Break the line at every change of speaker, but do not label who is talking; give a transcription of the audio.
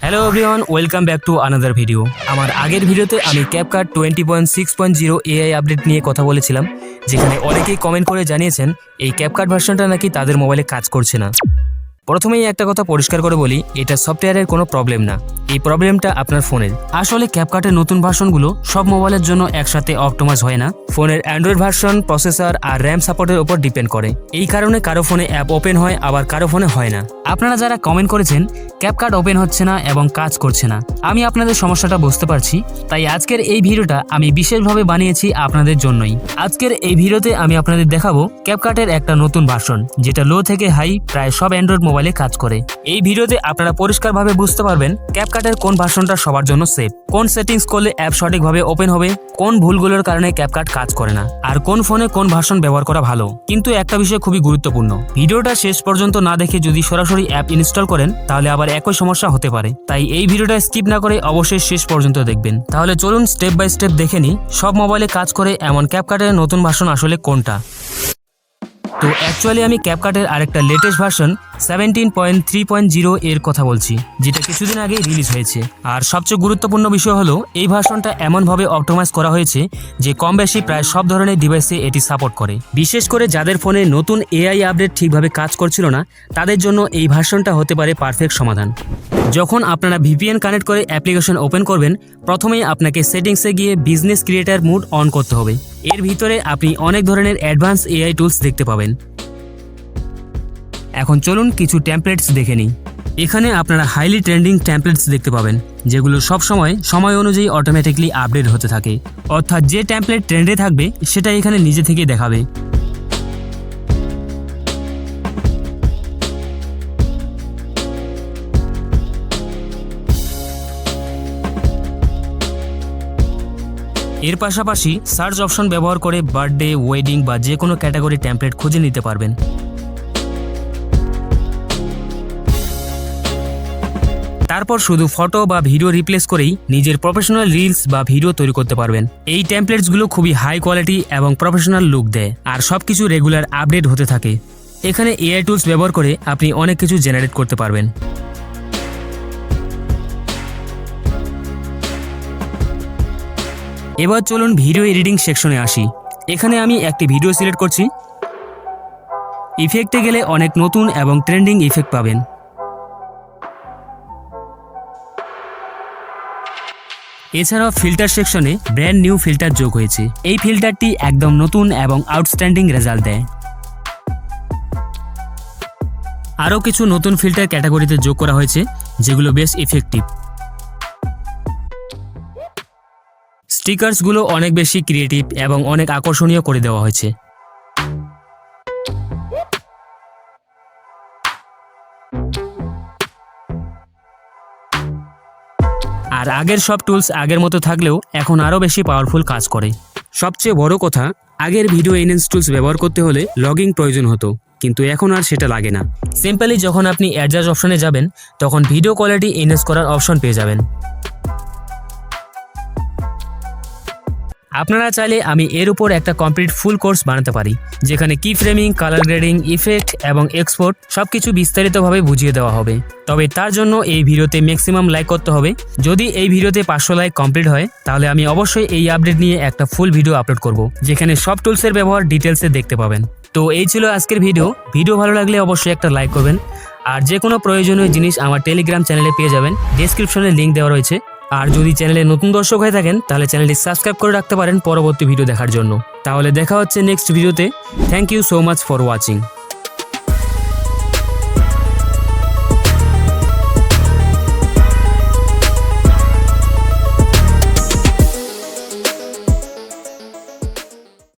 Hello everyone, welcome back to another video. আমার আগের ভিডিওতে আমি ক্যাপকাট 20.6.0 এআই আপডেট নিয়ে কথা বলেছিলাম, যেখানে অনেকেই কমেন্ট করে জানিয়েছেন এই ক্যাপকাট ভার্সনটা নাকি তাদের মোবাইলে কাজ করছে না। প্রথমেই একটা কথা পরিষ্কার করে বলি, এটা সফটওয়্যারের কোনো প্রবলেম না, এই প্রবলেমটা আপনার ফোনের। আসলে ক্যাপকাটের নতুন ভার্সনগুলো সব মোবাইলের জন্য একসাথে অপটিমাইজ হয় না। ফোনের অ্যান্ড্রয়েড ভার্সন, প্রসেসর আর র্যাম সাপোর্টের উপর ডিপেন্ড করে। এই কারণে কারো ফোনে অ্যাপ ওপেন হয়, আবার কারো ফোনে হয় না। আপনারা যারা কমেন্ট করেছেন ক্যাপকাট ওপেন হচ্ছে না এবং কাজ করছে না, আমি আপনাদের সমস্যাটা বুঝতে পারছি। তাই আজকের এই ভিডিওটা আমি বিশেষভাবে বানিয়েছি আপনাদের জন্যই। আজকের এই ভিডিওতে আমি আপনাদের দেখাবো ক্যাপকাটের একটা নতুন ভার্সন, যেটা লো থেকে হাই প্রায় সব অ্যান্ড্রয়েড মোবাইলে কাজ করে। এই ভিডিওতে আপনারা পরিষ্কারভাবে বুঝতে পারবেন ক্যাপকাটের কোন ভার্সনটা সবার জন্য সেফ, কোন সেটিংস করলে অ্যাপ সঠিকভাবে ওপেন হবে, কোন ভুলগুলোর কারণে ক্যাপকাট কাজ করে না, আর কোন ফোনে কোন ভার্সন ব্যবহার করা ভালো। কিন্তু একটা বিষয় খুবই গুরুত্বপূর্ণ, ভিডিওটা শেষ পর্যন্ত না দেখে যদি সরাসরি অ্যাপ ইনস্টল করেন তাহলে আবার একই সমস্যা হতে পারে। তাই এই ভিডিওটা স্কিপ না করে অবশ্যই শেষ পর্যন্ত দেখবেন। তাহলে চলুন স্টেপ বাই স্টেপ দেখে নিই সব মোবাইলে কাজ করে এমন ক্যাপকাটের নতুন ভার্সন আসলে কোনটা। তো অ্যাকচুয়ালি আমি ক্যাপকাটের আরেকটা লেটেস্ট ভার্সন 17.3.0 এর কথা বলছি, যেটা কিছুদিন আগে রিলিজ হয়েছে। আর সবচেয়ে গুরুত্বপূর্ণ বিষয় হলো এই ভার্সনটা এমনভাবে অপটিমাইজ করা হয়েছে যে কম বেশি প্রায় সব ধরনের ডিভাইসে এটি সাপোর্ট করে। বিশেষ করে যাদের ফোনে নতুন এআই আপডেট ঠিকভাবে কাজ করছিল না, তাদের জন্য এই ভার্সনটা হতে পারে পারফেক্ট সমাধান। যখন আপনারা ভিপিএন কানেক্ট করে অ্যাপ্লিকেশন ওপেন করবেন, প্রথমেই আপনাকে সেটিংসে গিয়ে বিজনেস ক্রিয়েটার মুড অন করতে হবে। এর ভিতরে আপনি অনেক ধরনের অ্যাডভান্স এআই টুলস দেখতে পাবেন। এখন চলুন কিছু টেমপ্লেটস দেখে নিই। এখানে আপনারা হাইলি ট্রেন্ডিং টেমপ্লেটস দেখতে পাবেন, যেগুলো সময় অনুযায়ী অটোমেটিকলি আপডেট হতে থাকে। অর্থাৎ যে টেমপ্লেট ট্রেন্ডে থাকবে সেটা এখানে নিজে থেকেই দেখাবে। এর পাশাপাশি সার্চ অপশন ব্যবহার করে বার্থডে, ওয়েডিং বা যে কোনো ক্যাটাগরি টেমপ্লেট খুঁজে নিতে পারবেন। তারপর শুধু ফটো বা ভিডিও রিপ্লেস করেই নিজের প্রফেশনাল রিলস বা ভিডিও তৈরি করতে পারবেন। এই টেমপ্লেটসগুলো খুবই হাই কোয়ালিটি এবং প্রফেশনাল লুক দেয়, আর সবকিছু রেগুলার আপডেট হতে থাকে। এখানে এআই টুলস ব্যবহার করে আপনি অনেক কিছু জেনারেট করতে পারবেন। এবার চলুন ভিডিও এডিটিং সেকশনে আসি। এখানে আমি একটি ভিডিও সিলেক্ট করছি। ইফেক্টে গেলে অনেক নতুন এবং ট্রেন্ডিং ইফেক্ট পাবেন। এছাড়াও ফিল্টার সেকশনে ব্র্যান্ড নিউ ফিল্টার যোগ হয়েছে। এই ফিল্টারটি একদম নতুন এবং আউটস্ট্যান্ডিং রেজাল্ট দেয়। আরও কিছু নতুন ফিল্টার ক্যাটাগরিতে যোগ করা হয়েছে, যেগুলো বেশ ইফেক্টিভ। স্টিকার্সগুলো অনেক বেশি ক্রিয়েটিভ এবং অনেক আকর্ষণীয় করে দেওয়া হয়েছে। আর আগের সব টুলস আগের মতো থাকলেও এখন আরও বেশি পাওয়ারফুল কাজ করে। সবচেয়ে বড় কথা, আগের ভিডিও এনহ্যান্স টুলস ব্যবহার করতে হলে লগইন প্রয়োজন হতো, কিন্তু এখন আর সেটা লাগে না। সিম্পলি যখন আপনি অ্যাডজাস্ট অপশনে যাবেন, তখন ভিডিও কোয়ালিটি এনহ্যান্স করার অপশন পেয়ে যাবেন। আপনারা চাইলে আমি এর উপর একটা কমপ্লিট ফুল কোর্স বানাতে পারি, যেখানে কি ফ্রেমিং, কালার গ্রেডিং, ইফেক্ট এবং এক্সপোর্ট সবকিছু বিস্তারিতভাবে বুঝিয়ে দেওয়া হবে। তবে তার জন্য এই ভিডিওতে ম্যাক্সিমাম লাইক করতে হবে। যদি এই ভিডিওতে 500 লাইক কমপ্লিট হয়, তাহলে আমি অবশ্যই এই আপডেট নিয়ে একটা ফুল ভিডিও আপলোড করব, যেখানে সব টুলসের ব্যবহার ডিটেলসে দেখতে পাবেন। তো এই ছিল আজকের ভিডিও ভালো লাগলে অবশ্যই একটা লাইক করবেন। আর যে কোনো প্রয়োজনীয় জিনিস আমার টেলিগ্রাম চ্যানেলে পেয়ে যাবেন, ডেসক্রিপশনে লিঙ্ক দেওয়া রয়েছে। আর যদি চ্যানেলে নতুন দর্শক হয়ে থাকেন, তাহলে চ্যানেলটি সাবস্ক্রাইব করে রাখতে পারেন পরবর্তী ভিডিও দেখার জন্য। তাহলে দেখা হচ্ছে নেক্সট ভিডিওতে। Thank you so much for watching.